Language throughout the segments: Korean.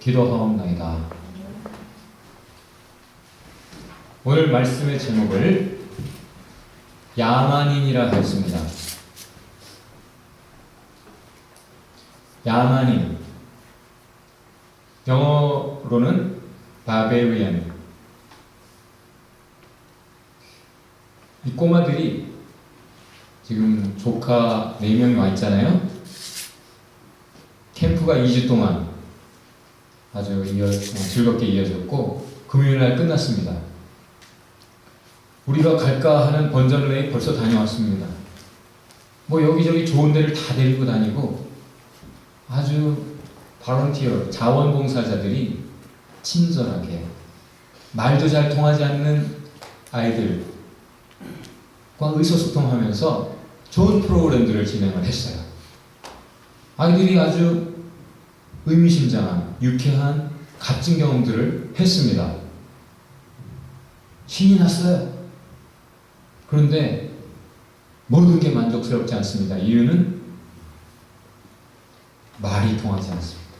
기도하옵나이다. 오늘 말씀의 제목을 야만인이라 하였습니다. 야만인, 영어로는 barbarian. 이 꼬마들이 지금 조카 4명이 와 있잖아요. 캠프가 2주 동안 아주 즐겁게 이어졌고 금요일날 끝났습니다. 우리가 갈까 하는 번전레이 벌써 다녀왔습니다. 뭐 여기저기 좋은 데를 다 데리고 다니고 아주 발런티어, 자원봉사자들이 친절하게 말도 잘 통하지 않는 아이들과 의사소통하면서 좋은 프로그램들을 진행을 했어요. 아이들이 아주 의미심장한 유쾌한 값진 경험들을 했습니다. 신이 났어요. 그런데 모든 게 만족스럽지 않습니다. 이유는 말이 통하지 않습니다.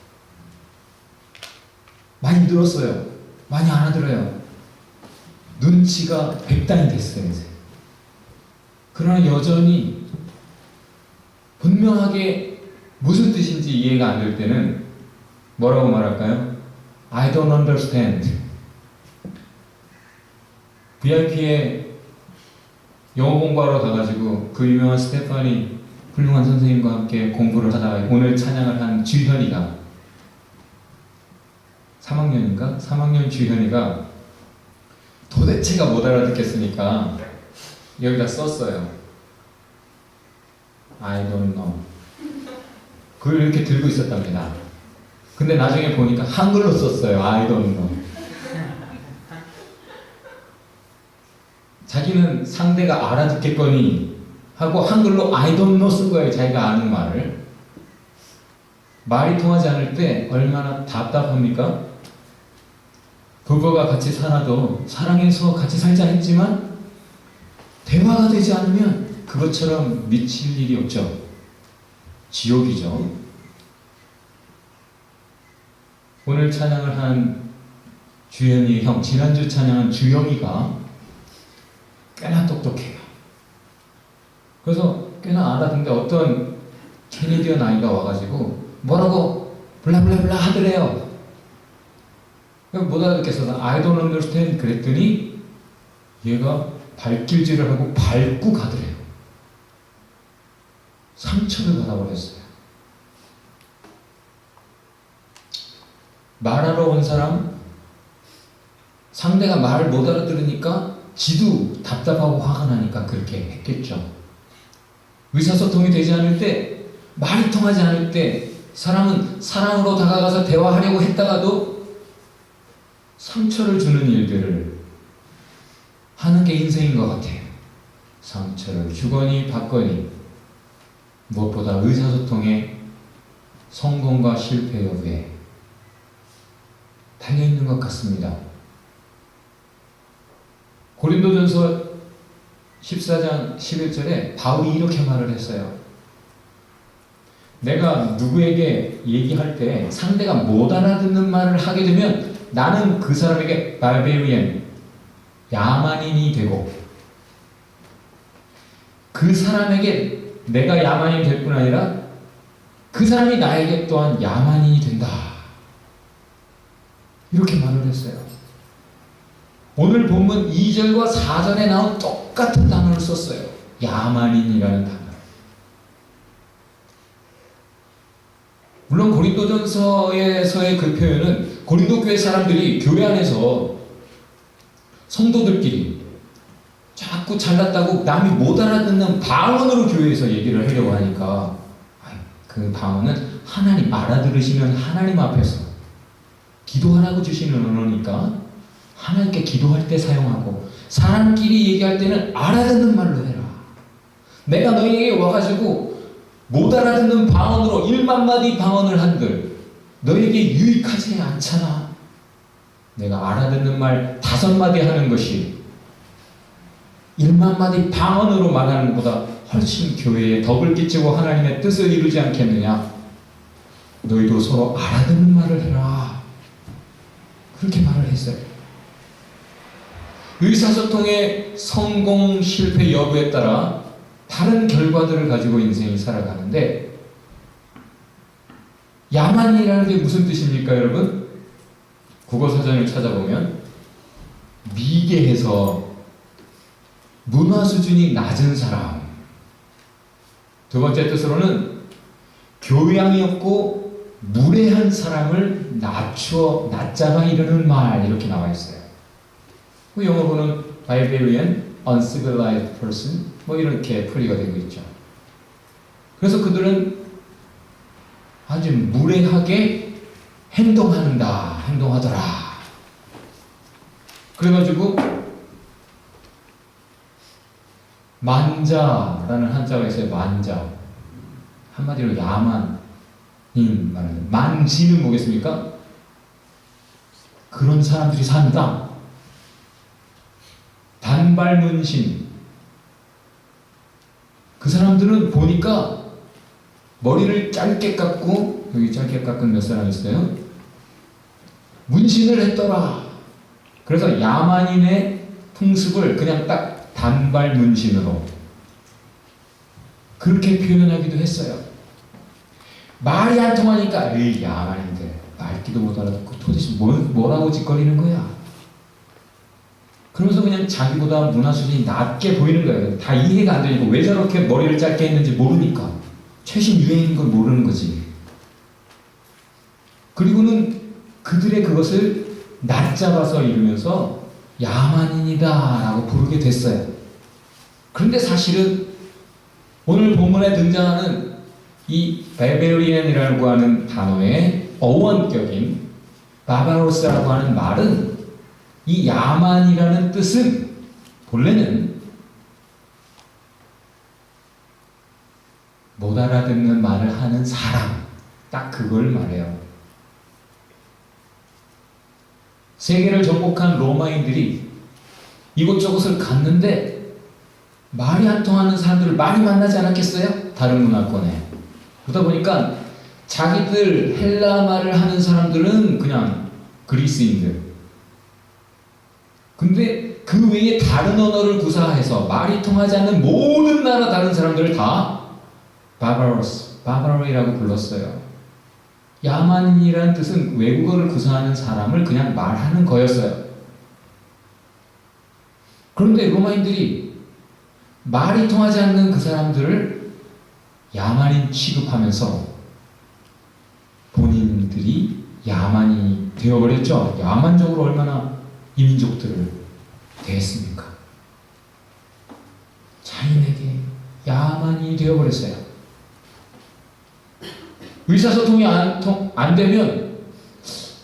많이 늘었어요. 많이 알아들어요. 눈치가 백단이 됐어요, 이제. 그러나 여전히 분명하게 무슨 뜻인지 이해가 안 될 때는 뭐라고 말할까요? I don't understand. VIP에 영어 공부하러 가가지고 그 유명한 스테파니 훌륭한 선생님과 함께 공부를 하다가 오늘 찬양을 한 주현이가 3학년인가? 3학년 주현이가 도대체가 못 알아듣겠으니까 여기다 썼어요. I don't know. 그걸 이렇게 들고 있었답니다. 근데 나중에 보니까 한글로 썼어요. I don't know. 자기는 상대가 알아듣겠거니 하고 한글로 I don't know 쓴 거예요. 자기가 아는 말을. 말이 통하지 않을 때 얼마나 답답합니까? 부부가 같이 살아도 사랑해서 같이 살자 했지만 대화가 되지 않으면 그것처럼 미칠 일이 없죠. 지옥이죠. 오늘 찬양을 한 주현이의 형, 지난주 찬양한 주영이가 꽤나 똑똑해요. 그래서 꽤나 알아듣는데 어떤 캐네디언 아이가 와가지고 뭐라고 블라블라블라 하더래요. 못 알아듣겠어서 I don't understand 그랬더니 얘가 발길질을 하고 밟고 가더래요. 상처를 받아버렸어요. 말하러 온 사람, 상대가 말을 못 알아들으니까 지도 답답하고 화가 나니까 그렇게 했겠죠. 의사소통이 되지 않을 때, 말이 통하지 않을 때 사람은 사랑으로 다가가서 대화하려고 했다가도 상처를 주는 일들을 하는 게 인생인 것 같아요. 상처를 주거니 받거니 무엇보다 의사소통의 성공과 실패 여부에 달려있는 것 같습니다. 고린도전서 14장 11절에 바울이 이렇게 말을 했어요. 내가 누구에게 얘기할 때 상대가 못 알아듣는 말을 하게 되면 나는 그 사람에게 barbarian, 야만인이 되고 그 사람에게 내가 야만인이 될 뿐 아니라 그 사람이 나에게 또한 야만인이 된다. 이렇게 말을 했어요. 오늘 본문 2절과 4절에 나온 똑같은 단어를 썼어요. 야만인이라는 단어. 물론 고린도전서에서의 그 표현은 고린도 교회 사람들이 교회 안에서 성도들끼리 자꾸 잘났다고 남이 못 알아듣는 방언으로 교회에서 얘기를 하려고 하니까 그 방언은 하나님 알아들으시는 하나님 앞에서 기도하라고 주시는 언어니까 하나님께 기도할 때 사용하고 사람끼리 얘기할 때는 알아듣는 말로 해라. 내가 너희에게 와가지고 못 알아듣는 방언으로 1만 마디 방언을 한들 너희에게 유익하지 않잖아. 내가 알아듣는 말 5마디 하는 것이 1만 마디 방언으로 말하는 것보다 훨씬 교회에 덕을 끼치고 하나님의 뜻을 이루지 않겠느냐. 너희도 서로 알아듣는 말을 해라. 했어요. 의사소통의 성공, 실패 여부에 따라 다른 결과들을 가지고 인생이 살아가는데, 야만이라는 게 무슨 뜻입니까, 여러분? 국어사전을 찾아보면 미개해서 문화 수준이 낮은 사람. 두 번째 뜻으로는 교양이 없고 무례한 사람을 낮잡아 이르는 말, 이렇게 나와 있어요. 그 영어로는 barbarian, uncivilized person, 뭐 이렇게 풀이가 되고 있죠. 그래서 그들은 아주 무례하게 행동하더라. 그래가지고 만자라는 한자가 있어요. 만자. 한마디로 야만인 말하는. 만지는 뭐겠습니까? 그런 사람들이 산다. 단발문신. 그 사람들은 보니까 머리를 짧게 깎고, 여기 짧게 깎은 몇 사람 있어요? 문신을 했더라. 그래서 야만인의 풍습을 그냥 딱 단발 문신으로 그렇게 표현하기도 했어요. 말이 안 통하니까 에이 야만인들 말귀도 못 알아듣고 도대체 뭐라고 짓거리는 거야. 그러면서 그냥 자기보다 문화 수준이 낮게 보이는 거예요. 다 이해가 안 되니까. 왜 저렇게 머리를 짧게 했는지 모르니까. 최신 유행인 걸 모르는 거지. 그리고는 그들의 그것을 낮잡아서 이루면서 야만인이다 라고 부르게 됐어요. 그런데 사실은 오늘 본문에 등장하는 이 barbarian이라고 하는 단어의 어원격인 바바로스라고 하는 말은, 이 야만이라는 뜻은 본래는 못 알아듣는 말을 하는 사람, 딱 그걸 말해요. 세계를 정복한 로마인들이 이곳저곳을 갔는데 말이 안 통하는 사람들을 많이 만나지 않았겠어요? 다른 문화권에. 그러다 보니까 자기들 헬라 말을 하는 사람들은 그냥 그리스인들. 근데 그 외에 다른 언어를 구사해서 말이 통하지 않는 모든 나라 다른 사람들을 다 바바로이라고 불렀어요. 야만인이라는 뜻은 외국어를 구사하는 사람을 그냥 말하는 거였어요. 그런데 로마인들이 말이 통하지 않는 그 사람들을 야만인 취급하면서 본인들이 야만이 되어버렸죠. 야만적으로 얼마나 이민족들을 대했습니까? 자인에게 야만이 되어버렸어요. 의사소통이 안 되면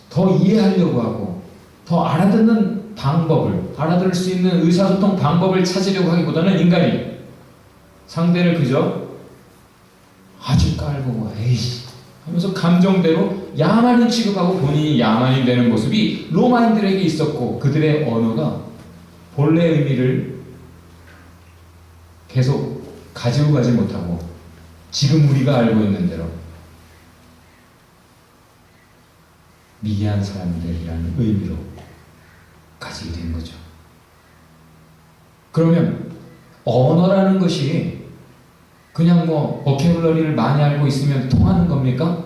더 이해하려고 하고 더 알아듣는 방법을, 알아들을 수 있는 의사소통 방법을 찾으려고 하기보다는 인간이 상대를 그저 아주 깔보고 에이씨 하면서 감정대로 야만인 취급하고 본인이 야만인 되는 모습이 로마인들에게 있었고, 그들의 언어가 본래 의미를 계속 가지고 가지 못하고 지금 우리가 알고 있는 대로 미개한 사람들이라는 의미로 가지게 된 거죠. 그러면 언어라는 것이 그냥 뭐 버캐블러리를 많이 알고 있으면 통하는 겁니까?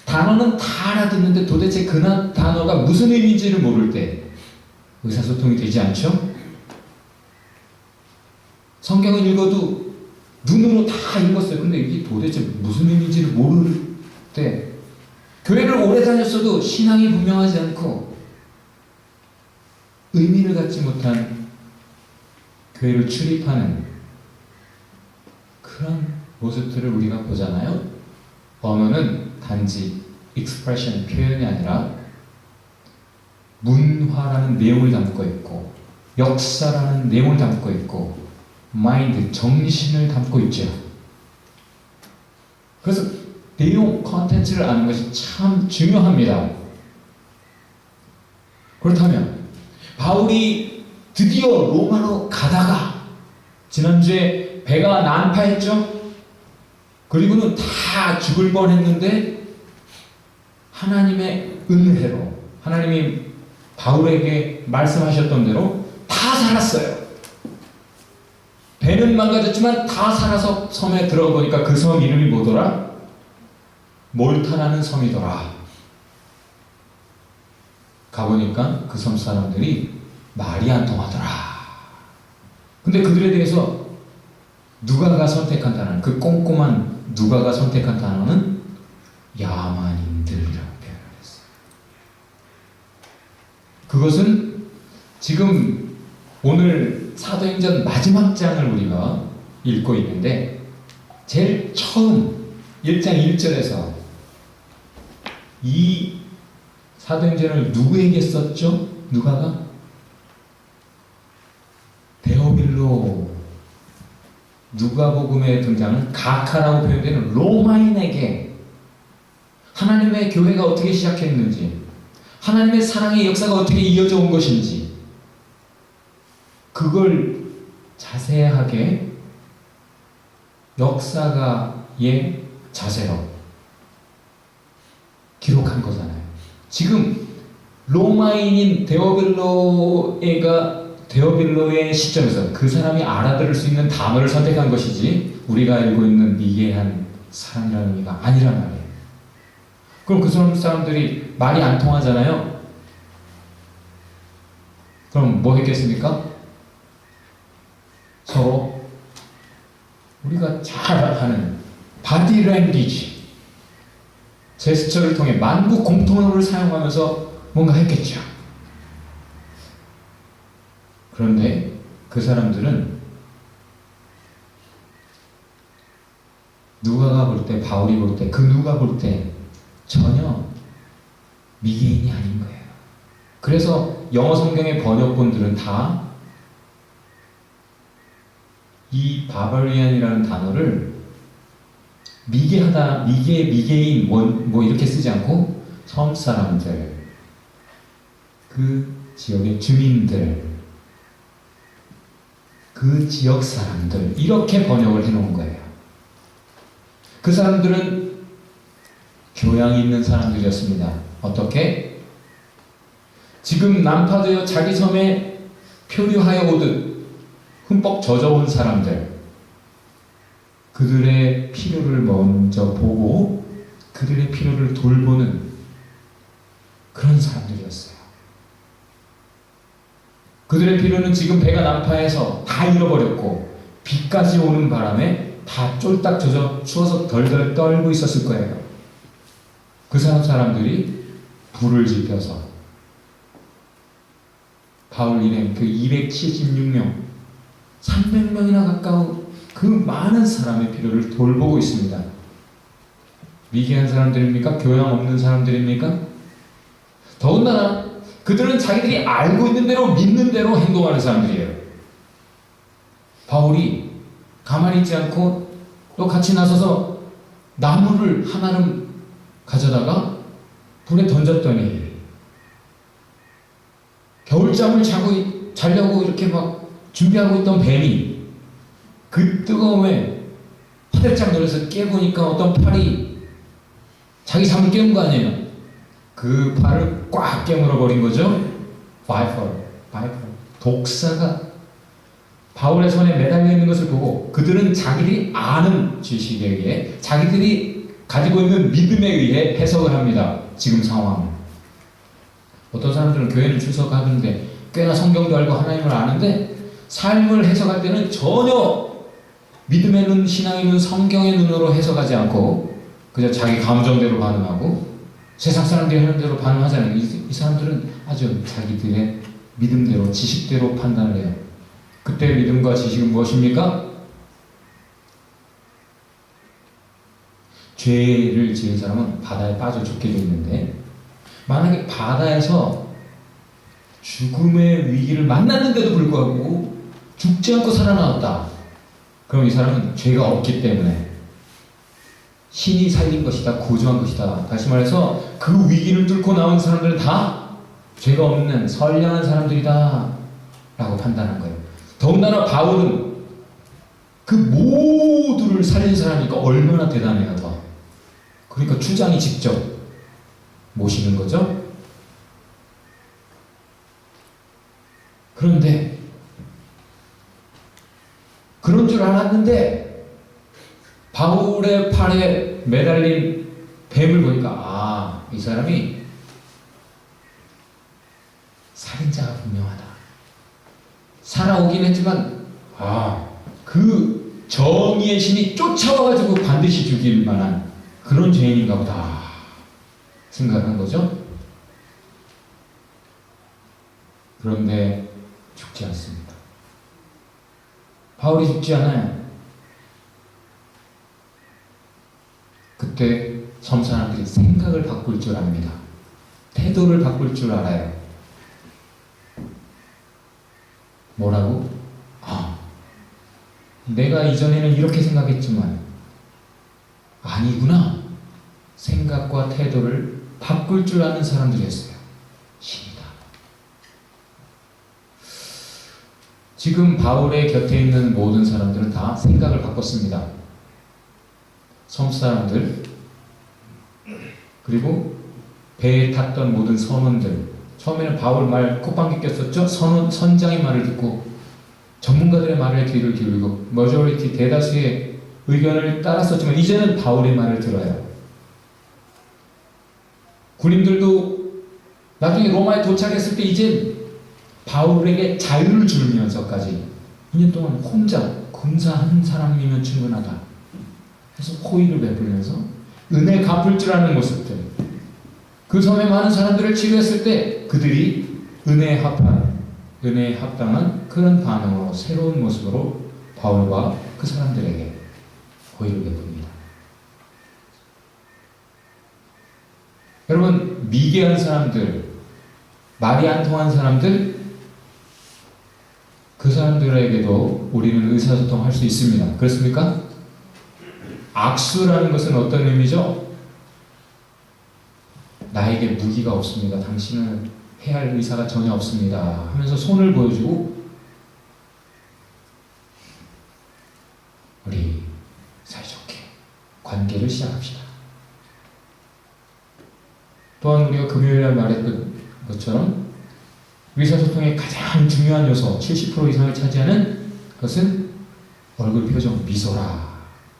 단어는 다 알아듣는데 도대체 그 단어가 무슨 의미인지를 모를 때 의사소통이 되지 않죠? 성경을 읽어도 눈으로 다 읽었어요. 근데 이게 도대체 무슨 의미인지를 모를 때, 교회를 오래 다녔어도 신앙이 분명하지 않고 의미를 갖지 못한 교회를 출입하는 그런 모습들을 우리가 보잖아요. 언어는 단지 expression, 표현이 아니라 문화라는 내용을 담고 있고 역사라는 내용을 담고 있고 마인드, 정신을 담고 있죠. 그래서 내용, 컨텐츠를 아는 것이 참 중요합니다. 그렇다면 바울이 드디어 로마로 가다가 지난주에 배가 난파했죠? 그리고는 다 죽을 뻔했는데 하나님의 은혜로, 하나님이 바울에게 말씀하셨던 대로 다 살았어요. 배는 망가졌지만 다 살아서 섬에 들어가 보니까 그 섬 이름이 뭐더라? 몰타라는 섬이더라. 가보니까 그 섬 사람들이 말이 안 통하더라. 근데 그들에 대해서 누가가 선택한 단어는, 그 꼼꼼한 누가가 선택한 단어는 야만인들이라고 표현을 했어요. 그것은 지금 오늘 사도행전 마지막 장을 우리가 읽고 있는데 제일 처음 1장 1절에서 이 사도행전을 누구에게 썼죠? 누가가? 데오빌로, 누가복음에 등장하는 가카라고 표현되는 로마인에게 하나님의 교회가 어떻게 시작했는지, 하나님의 사랑의 역사가 어떻게 이어져 온 것인지, 그걸 자세하게 역사가의 자세로 기록한 거잖아요. 지금 로마인인 데오빌로의 시점에서 그 사람이 알아들을 수 있는 단어를 선택한 것이지 우리가 알고 있는 미개한 사람이라는 의미가 아니란 말이에요. 그럼 그 사람들이 말이 안 통하잖아요. 그럼 뭐 했겠습니까? 서로 우리가 잘 하는 바디 랭귀지, 제스처를 통해 만국 공통어를 사용하면서 뭔가 했겠죠. 그런데 그 사람들은 누가가 볼 때, 바울이 볼 때, 그 누가 볼 때 전혀 미개인이 아닌 거예요. 그래서 영어 성경의 번역본들은 다 이 바벌리안이라는 단어를 미개하다, 미개인 뭐 이렇게 쓰지 않고 섬 사람들, 그 지역의 주민들, 그 지역 사람들, 이렇게 번역을 해놓은 거예요. 그 사람들은 교양이 있는 사람들이었습니다. 어떻게? 지금 난파되어 자기 섬에 표류하여 오듯 흠뻑 젖어온 사람들, 그들의 필요를 먼저 보고 그들의 필요를 돌보는 그런 사람들이었어요. 그들의 필요는 지금 배가 난파해서 다 잃어버렸고 비까지 오는 바람에 다 쫄딱 젖어 추워서 덜덜 떨고 있었을 거예요. 그 사람들이 불을 지펴서 바울 일행 그 276명, 300명이나 가까운 그 많은 사람의 필요를 돌보고 있습니다. 미개한 사람들입니까? 교양 없는 사람들입니까? 더군다나 그들은 자기들이 알고 있는 대로 믿는 대로 행동하는 사람들이에요. 바울이 가만히 있지 않고 또 같이 나서서 나무를 하나를 가져다가 불에 던졌더니 겨울잠을 자려고 이렇게 막 준비하고 있던 뱀이 그 뜨거움에 화들짝 놀라서 깨보니까 어떤 팔이 자기 잠을 깨운 거 아니에요. 그 팔을 꽉 깨물어 버린 거죠. 바이퍼, 독사가 바울의 손에 매달려 있는 것을 보고 그들은 자기들이 아는 지식에 의해, 자기들이 가지고 있는 믿음에 의해 해석을 합니다. 지금 상황을. 어떤 사람들은 교회는 출석하는데 꽤나 성경도 알고 하나님을 아는데 삶을 해석할 때는 전혀 믿음의 눈, 신앙의 눈, 성경의 눈으로 해석하지 않고 그저 자기 감정대로 반응하고 세상 사람들이 하는 대로 반응하잖아요. 이 사람들은 아주 자기들의 믿음대로, 지식대로 판단을 해요. 그때 믿음과 지식은 무엇입니까? 죄를 지은 사람은 바다에 빠져 죽게 돼 있는데 만약에 바다에서 죽음의 위기를 만났는데도 불구하고 죽지 않고 살아나왔다. 그럼 이 사람은 죄가 없기 때문에 신이 살린 것이다, 구조한 것이다. 다시 말해서 그 위기를 뚫고 나온 사람들은 다 죄가 없는 선량한 사람들이다 라고 판단한 거예요. 더군다나 바울은 그 모두를 살린 사람이니까 얼마나 대단해요. 더. 그러니까 추장이 직접 모시는 거죠. 그런데 그런 줄 알았는데 바울의 팔에 매달린 뱀을 보니까 이 사람이 살인자가 분명하다. 살아오긴 했지만 그 정의의 신이 쫓아와가지고 반드시 죽일 만한 그런 죄인인가 보다 생각한 거죠. 그런데 죽지 않습니다. 바울이 죽지 않아요. 그때 섬 사람들이 생각을 바꿀 줄 압니다. 태도를 바꿀 줄 알아요. 뭐라고? 내가 이전에는 이렇게 생각했지만 아니구나. 생각과 태도를 바꿀 줄 아는 사람들이었어요. 신이다. 지금 바울의 곁에 있는 모든 사람들은 다 생각을 바꿨습니다. 섬 사람들, 그리고 배에 탔던 모든 선원들. 처음에는 바울 말 콧방귀 꼈었죠. 선장의 말을 듣고 전문가들의 말에 귀를 기울이고 머저리티 대다수의 의견을 따랐었지만 이제는 바울의 말을 들어요. 군인들도 나중에 로마에 도착했을 때 이제 바울에게 자유를 주면서까지 2년 동안 혼자 군사한 사람이면 충분하다 해서 호의를 베풀면서 은혜 갚을 줄 아는 모습들, 그 섬에 많은 사람들을 치료했을 때 그들이 은혜에 합당한 그런 반응으로 새로운 모습으로 바울과 그 사람들에게 호의를 베풉니다. 여러분, 미개한 사람들, 말이 안 통한 사람들, 그 사람들에게도 우리는 의사소통할 수 있습니다. 그렇습니까? 악수라는 것은 어떤 의미죠? 나에게 무기가 없습니다. 당신은 해야 할 의사가 전혀 없습니다. 하면서 손을 보여주고 우리 사이좋게 관계를 시작합시다. 또한 우리가 금요일날 말했던 것처럼 의사소통의 가장 중요한 요소 70% 이상을 차지하는 것은 얼굴 표정 미소라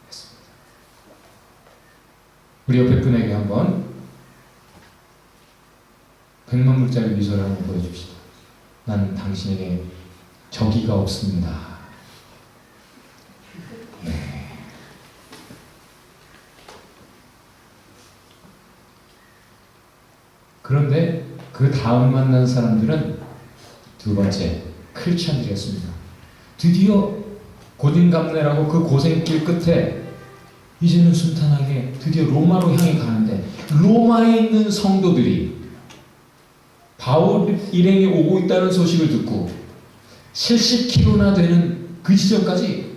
했습니다. 우리 옆에 분에게 한번 100만 불짜리 미소를 한번 보여줍시다. 난 당신에게 적의가 없습니다. 네. 그런데 그 다음 만난 사람들은 두 번째 크리스찬들이었습니다. 드디어 고딘감네라고 그 고생길 끝에 이제는 순탄하게 드디어 로마로 향해 가는데 로마에 있는 성도들이 바울 일행이 오고 있다는 소식을 듣고 70km나 되는 그 지점까지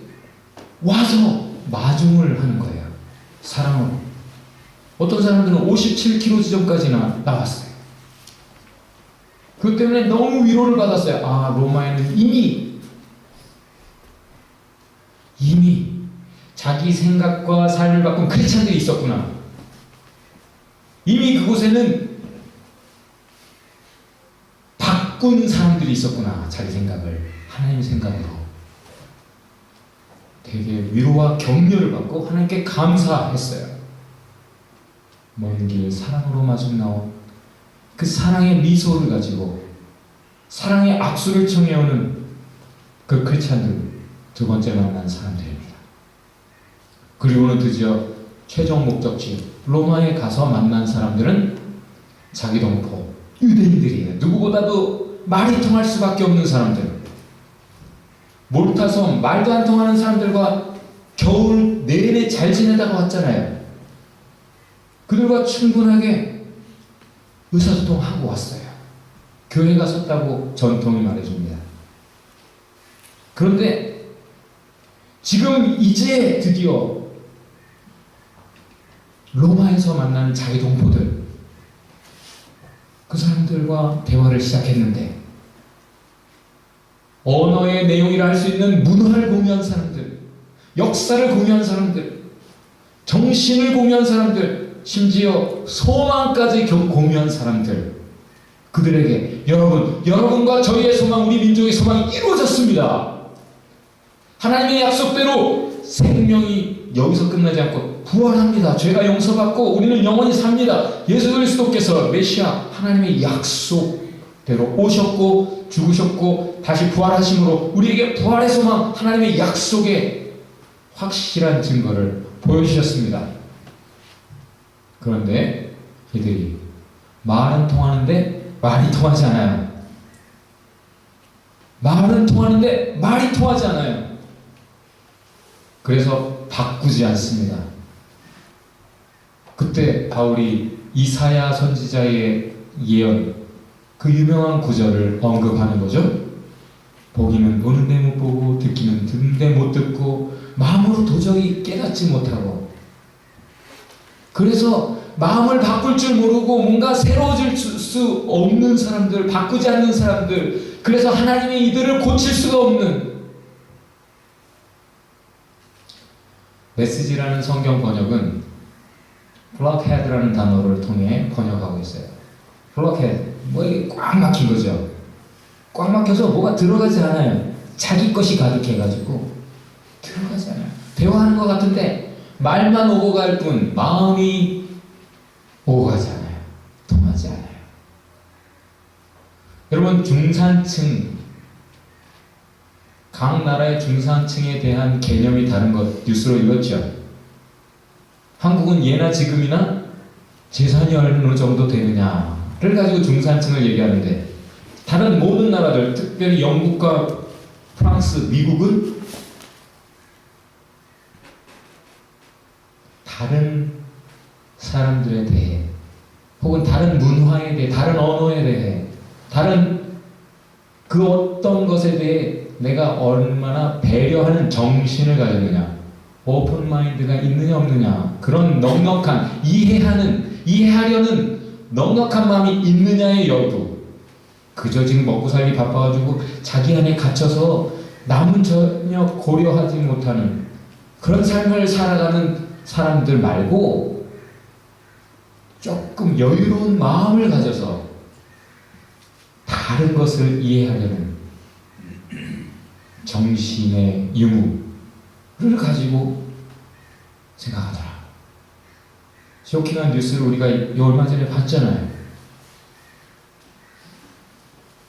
와서 마중을 하는 거예요. 사랑으로. 어떤 사람들은 57km 지점까지나 나왔어요. 그것 때문에 너무 위로를 받았어요. 로마에는 이미 자기 생각과 삶을 바꾼 크리스찬들이 있었구나. 이미 그곳에는 바꾼 사람들이 있었구나. 자기 생각을 하나님의 생각으로. 되게 위로와 격려를 받고 하나님께 감사했어요. 먼 길 사랑으로 마중 나온 그 사랑의 미소를 가지고 사랑의 악수를 청해오는 그 크리스찬들, 두 번째 만난 사람들입니다. 그리고는 드디어 최종 목적지 로마에 가서 만난 사람들은 자기 동포 유대인들이에요. 누구보다도 말이 통할 수밖에 없는 사람들. 몰타섬 말도 안 통하는 사람들과 겨울 내내 잘 지내다가 왔잖아요. 그들과 충분하게 의사소통하고 왔어요. 교회가 섰다고 전통이 말해줍니다. 그런데 지금 이제 드디어 로마에서 만나는 자기 동포들, 그 사람들과 대화를 시작했는데 언어의 내용이라 할 수 있는 문화를 공유한 사람들, 역사를 공유한 사람들, 정신을 공유한 사람들, 심지어 소망까지 공유한 사람들, 그들에게 여러분과 저희의 소망, 우리 민족의 소망이 이루어졌습니다. 하나님의 약속대로 생명이 여기서 끝나지 않고 부활합니다. 죄가 용서받고 우리는 영원히 삽니다. 예수 그리스도께서 메시아 하나님의 약속대로 오셨고 죽으셨고 다시 부활하심으로 우리에게 부활의 소망, 하나님의 약속의 확실한 증거를 보여주셨습니다. 그런데 이들이 말은 통하는데 말이 통하지 않아요. 말은 통하는데 말이 통하지 않아요. 그래서 바꾸지 않습니다. 그때 바울이 이사야 선지자의 예언, 그 유명한 구절을 언급하는 거죠. 보기는 보는데 못 보고 듣기는 듣는데 못 듣고 마음으로 도저히 깨닫지 못하고, 그래서 마음을 바꿀 줄 모르고 뭔가 새로워질 수 없는 사람들, 바꾸지 않는 사람들, 그래서 하나님이 이들을 고칠 수가 없는, 메시지라는 성경 번역은 blockhead라는 단어를 통해 번역하고 있어요. blockhead, 뭐 이게 꽉 막힌 거죠. 꽉 막혀서 뭐가 들어가지 않아요. 자기 것이 가득해가지고 들어가지 않아요. 대화하는 것 같은데 말만 오고 갈 뿐 마음이 오고 가지 않아요. 통하지 않아요. 여러분, 중산층, 각 나라의 중산층에 대한 개념이 다른 것 뉴스로 읽었죠. 한국은 예나 지금이나 재산이 어느 정도 되느냐를 가지고 중산층을 얘기하는데, 다른 모든 나라들, 특별히 영국과 프랑스, 미국은 다른 사람들에 대해, 혹은 다른 문화에 대해, 다른 언어에 대해, 다른 그 어떤 것에 대해 내가 얼마나 배려하는 정신을 가졌느냐, 오픈 마인드가 있느냐 없느냐, 그런 넉넉한 이해하려는 넉넉한 마음이 있느냐의 여부. 그저 지금 먹고 살기 바빠가지고 자기 안에 갇혀서 남은 전혀 고려하지 못하는 그런 삶을 살아가는 사람들 말고, 조금 여유로운 마음을 가져서 다른 것을 이해하려는 정신의 유무를 가지고 생각하더라. 쇼킹한 뉴스를 우리가 얼마 전에 봤잖아요.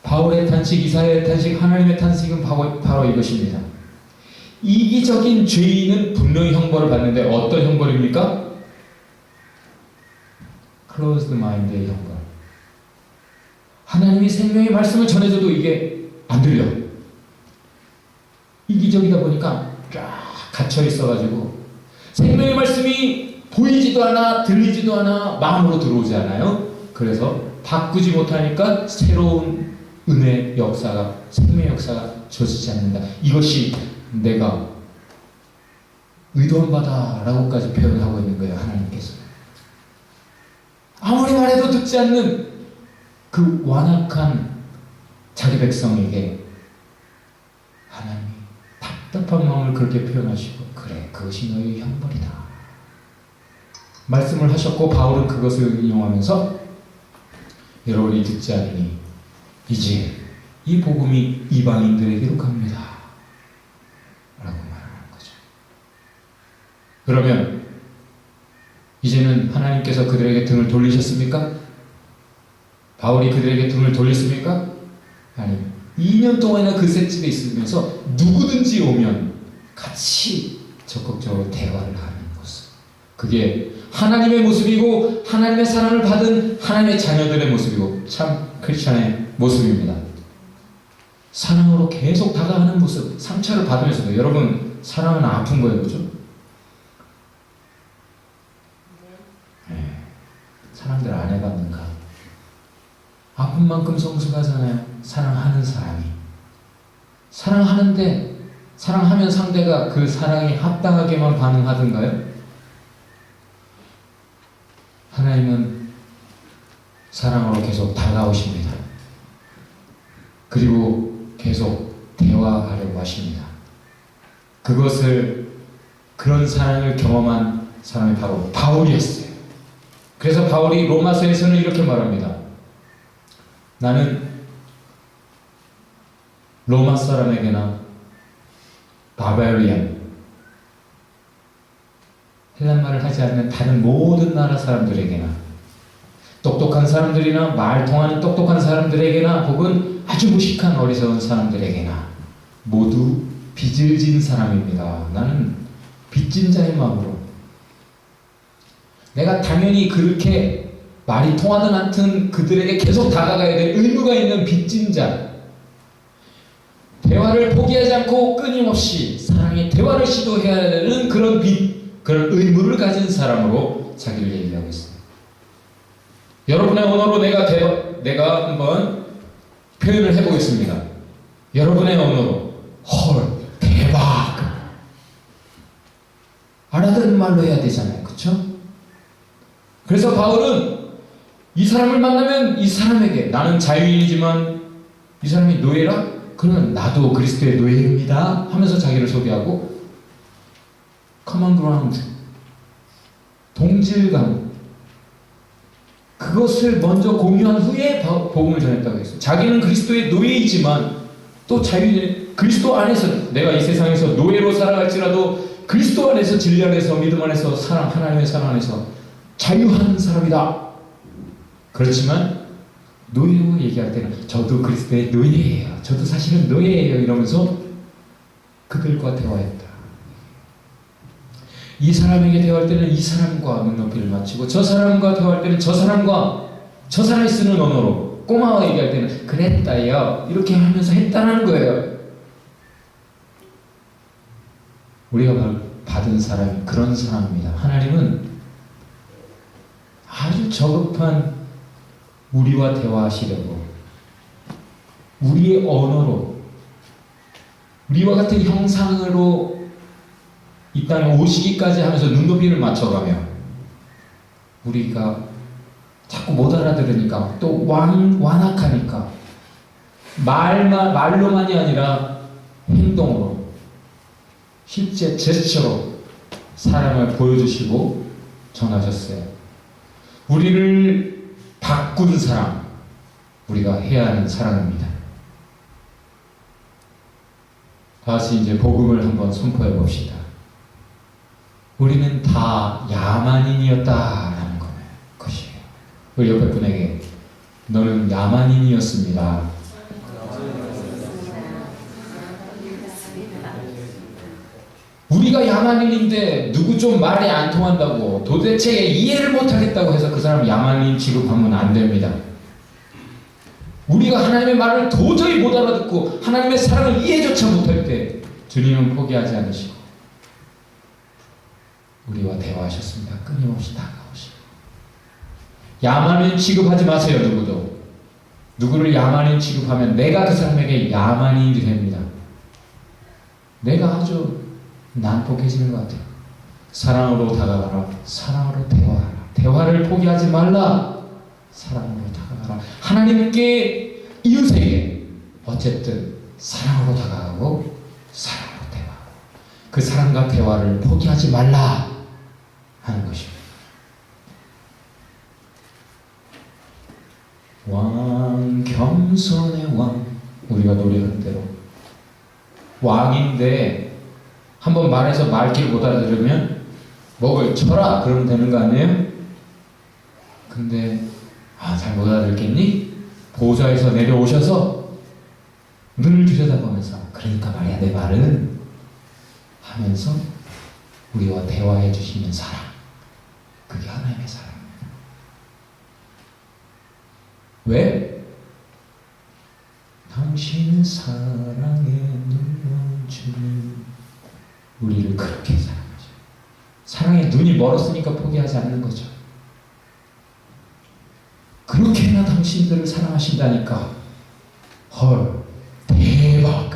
바울의 탄식, 이사야의 탄식, 하나님의 탄식은 바로 이것입니다. 이기적인 죄인은 분명히 형벌을 받는데 어떤 형벌입니까? Closed mind의 형벌. 하나님이 생명의 말씀을 전해줘도 이게 안 들려. 이기적이다 보니까 쫙 갇혀 있어가지고 생명의 말씀이 보이지도 않아, 들리지도 않아, 마음으로 들어오지 않아요. 그래서 바꾸지 못하니까 새로운 은혜의 역사가, 생명의 역사가 젖지 않는다. 이것이 내가 의도한 바다라고까지 표현하고 있는 거예요. 하나님께서 아무리 말해도 듣지 않는 그 완악한 자기 백성에게 하나님이 답답한 마음을 그렇게 표현하시고, 그래, 그것이 너의 형벌이다 말씀을 하셨고, 바울은 그것을 인용하면서 여러분이 듣지 않으니 이제 이 복음이 이방인들에게로 갑니다 라고 말하는 거죠. 그러면 이제는 하나님께서 그들에게 등을 돌리셨습니까? 바울이 그들에게 등을 돌렸습니까? 아니, 2년 동안이나 그 셋집에 있으면서 누구든지 오면 같이 적극적으로 대화를 하는 모습, 그게 하나님의 모습이고 하나님의 사랑을 받은 하나님의 자녀들의 모습이고 참 크리스천의 모습입니다. 사랑으로 계속 다가가는 모습, 상처를 받으면서도. 여러분, 사랑은 아픈 거예요, 그죠? 네. 사랑들 안 해봤는가? 아픈 만큼 성숙하잖아요. 사랑하는 사람이. 사랑하는데, 사랑하면 상대가 그 사랑에 합당하게만 반응하던가요? 하나님은 사랑으로 계속 다가오십니다. 그리고 계속 대화하려고 하십니다. 그런 사랑을 경험한 사람이 바로 바울이었어요. 그래서 바울이 로마서에서는 이렇게 말합니다. 나는 로마 사람에게나 바바리안, 헬란말을 하지 않는 다른 모든 나라 사람들에게나, 똑똑한 사람들이나 말 통하는 똑똑한 사람들에게나 혹은 아주 무식한 어리석은 사람들에게나 모두 빚을 진 사람입니다. 나는 빚진 자의 마음으로, 내가 당연히 그렇게 말이 통하든 않든 그들에게 계속 다가가야 될 의무가 있는 빚진 자, 대화를 포기하지 않고 끊임없이 사랑의 대화를 시도해야 되는 그런 그런 의무를 가진 사람으로 자기를 얘기하고 있습니다. 여러분의 언어로 내가 한번 표현을 해보겠습니다. 여러분의 언어로, 헐, 대박, 알아듣는 말로 해야 되잖아요. 그쵸? 그래서 바울은 이 사람을 만나면 이 사람에게, 나는 자유인이지만 이 사람이 노예라? 그러면 나도 그리스도의 노예입니다 하면서 자기를 소개하고, common ground, 동질감, 그것을 먼저 공유한 후에 복음을 전했다고 했어요. 자기는 그리스도의 노예이지만 또 자유인, 그리스도 안에서, 내가 이 세상에서 노예로 살아갈지라도 그리스도 안에서, 진리 안에서, 믿음 안에서, 하나님의 사랑 안에서 자유한 사람이다. 그렇지만 노예로 얘기할 때는 저도 그리스도의 노예예요, 저도 사실은 노예예요 이러면서 그들과 대화했다. 이 사람에게 대화할 때는 이 사람과 눈높이를 맞추고, 저 사람과 대화할 때는 저 사람이 쓰는 언어로, 꼬마와 얘기할 때는 그랬다요 이렇게 하면서 했다는 거예요. 우리가 받은 사람이 그런 사람입니다. 하나님은 아주 저급한 우리와 대화하시려고 우리의 언어로, 우리와 같은 형상으로 이 땅에 오시기까지 하면서 눈높이를 맞춰가며, 우리가 자꾸 못 알아들으니까 또 완악하니까 말로만이 아니라 행동으로, 실제 제스처로 사랑을 보여주시고 전하셨어요. 우리를 바꾼 사랑, 우리가 해야 하는 사랑입니다. 다시 이제 복음을 한번 선포해 봅시다. 우리는 다 야만인이었다라는 것이에요. 우리 옆에 분에게, 너는 야만인이었습니다. 우리가 야만인인데 누구 좀 말이 안 통한다고, 도대체 이해를 못하겠다고 해서 그 사람 야만인 취급하면 안 됩니다. 우리가 하나님의 말을 도저히 못 알아듣고 하나님의 사랑을 이해조차 못할 때 주님은 포기하지 않으시고 우리와 대화하셨습니다. 끊임없이 다가오시고. 야만인 취급하지 마세요. 누구를 야만인 취급하면 내가 그 사람에게 야만인이 됩니다. 내가 아주 난폭해지는 것 같아요. 사랑으로 다가가라. 사랑으로 대화하라. 대화를 포기하지 말라. 사랑으로 다가가라. 하나님께, 이웃에게 어쨌든 사랑으로 다가가고 사랑으로 대화하고, 그 사랑과 대화를 포기하지 말라 하는 것입니다. 왕, 겸손의 왕, 우리가 노래한 대로 왕인데 한번 말해서 말귀를 못 알아들으면 목을 쳐라 그러면 되는 거 아니에요? 근데 잘 못 알아듣겠니? 보좌에서 내려오셔서 눈을 들여다보면서, 그러니까 말이야 내 말은 하면서 우리와 대화해 주시는 사랑, 그게 하나님의 사랑입니다. 왜? 당신 사랑에 눌러주는 우리를 그렇게 사랑하죠. 사랑에 눈이 멀었으니까 포기하지 않는 거죠. 그렇게나 당신들을 사랑하신다니까. 헐, 대박.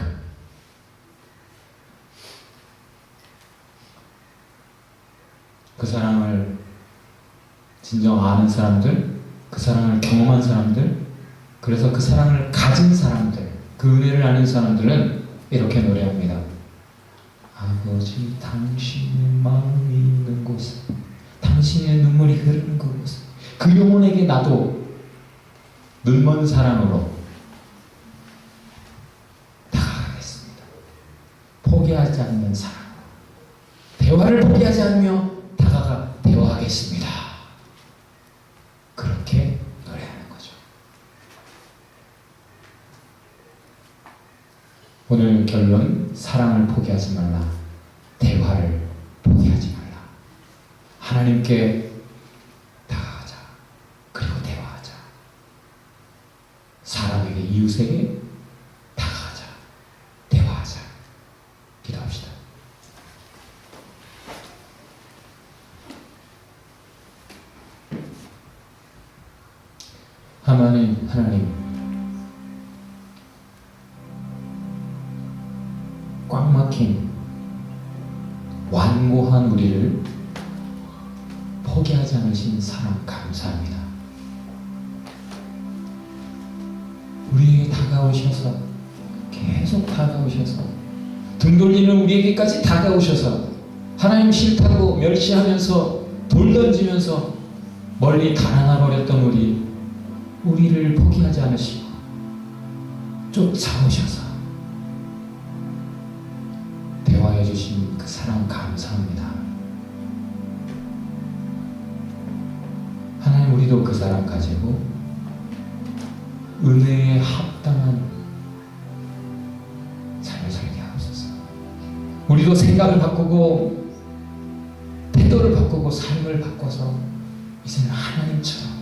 그 사랑을 진정 아는 사람들, 그 사랑을 경험한 사람들, 그래서 그 사랑을 가진 사람들, 그 은혜를 아는 사람들은 이렇게 노래합니다. 아버지, 당신의 마음이 있는 곳에, 당신의 눈물이 흐르는 그곳에, 그 영혼에게 나도 눈먼 사랑으로 다가가겠습니다. 포기하지 않는 사랑, 대화를 포기하지 않으며 다가가 대화하겠습니다. 그렇게 노래하는 거죠. 오늘 결론, 사랑을 포기하지 말라. 대화를 포기하지 말라. 하나님께 다가가자. 그리고 대화하자. 사람에게, 이웃에게 다가가자. 대화하자. 기도합시다. 하나님, 꽉 막힌 완고한 우리를 포기하지 않으신 사랑 감사합니다. 우리에게 다가오셔서, 계속 다가오셔서, 등 돌리는 우리에게까지 다가오셔서, 하나님 싫다고 멸시하면서 돌 던지면서 멀리 달아나 버렸던 우리를 포기하지 않으시고 쫓아오셔서 대화해 주신 그 사랑 감사합니다. 하나님, 우리도 그 사랑 가지고 은혜에 합당한 삶을 살게 하옵소서. 우리도 생각을 바꾸고 태도를 바꾸고 삶을 바꿔서 이제는 하나님처럼